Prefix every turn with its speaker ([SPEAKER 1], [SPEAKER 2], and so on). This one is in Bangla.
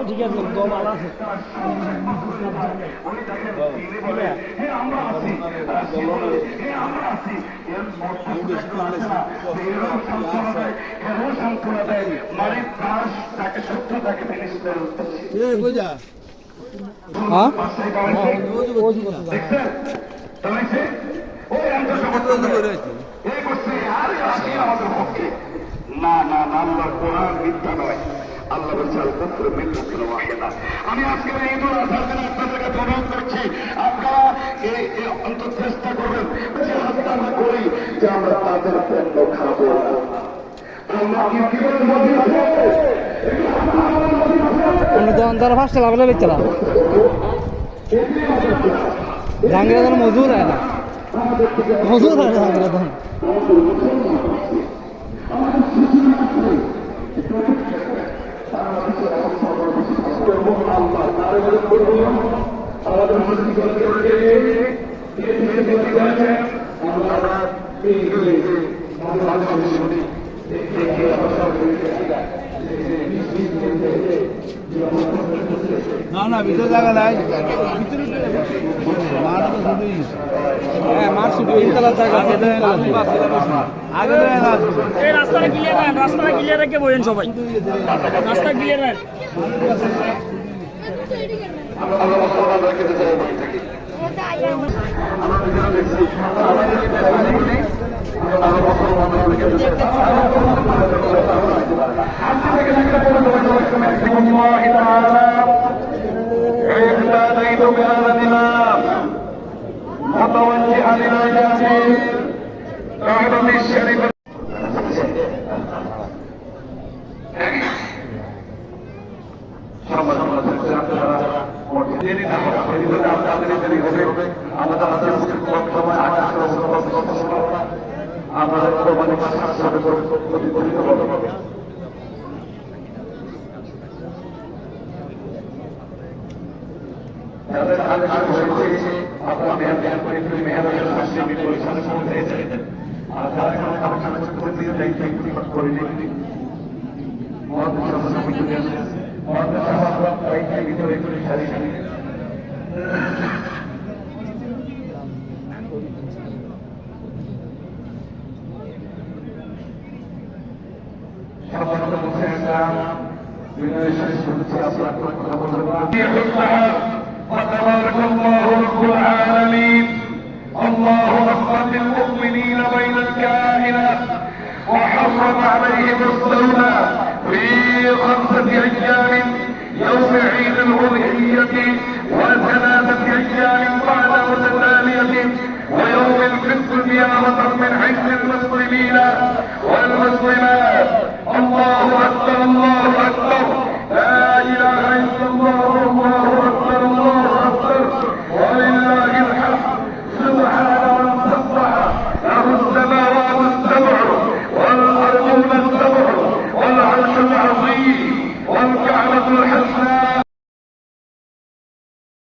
[SPEAKER 1] ঠিক আছে দল আলা আছে
[SPEAKER 2] না না না আল্লাহর কোরআন মিথ্যা নয়। আল্লাহ বলছে আল কুফরু মিল্লাতুন ওয়াহিদা। আমি আজকে ঈদুল আজহার দিনে আপনাদেরকে অনুরোধ করছি, আপনারা এই অন্তত চেষ্টা করবেন যে হাতটা আমরা করি যে আমরা তাদের পণ্য খাবো না। আমরা কি করে মধ্যে আছে
[SPEAKER 1] আমরা দোকানদার ফার্স্টে লাভলে বেচলাম জাহাঙ্গীর ধরনের মজুর হয় না মজুর হয় না জাহাঙ্গীর ধরনের
[SPEAKER 3] না না ভিতরে জায়গা নাই
[SPEAKER 1] মাঠ শুধু ইনশাআল্লাহ জায়গা
[SPEAKER 3] আগে
[SPEAKER 1] এই রাস্তাটা ক্লিয়ার রেখে বলেন সবাই রাস্তা ক্লিয়ার রাখ
[SPEAKER 2] اهتديت بهذا الإمام متوجها إلى جانب الحرم الشريف আমাদের কোরবানি সাথে প্রতিফলিত হবে। যাদের আগে হয়েছে আপনারা মেহরবানি করে একটু মেহরবানি শাস্তি পরিচালনা করতে আর যারা এখানে কারখানা করে দিয়ে দায়িত্ব একটু করে নিন মহাদেশ মহাদেশ ভিতরে একটু সারি সারি সম্মানিত মুসলিম বিনয়ের সাথে শুনছি আপনার কথা বলতে وتبارك الله رب العالمين. الله أخرج للمؤمنين بين الكائنات وحرم عليهم الصوم في 5 أيام يوم عيد الأضحية و3 أيام بعد متتالية ويوم الفطر زيارة من عند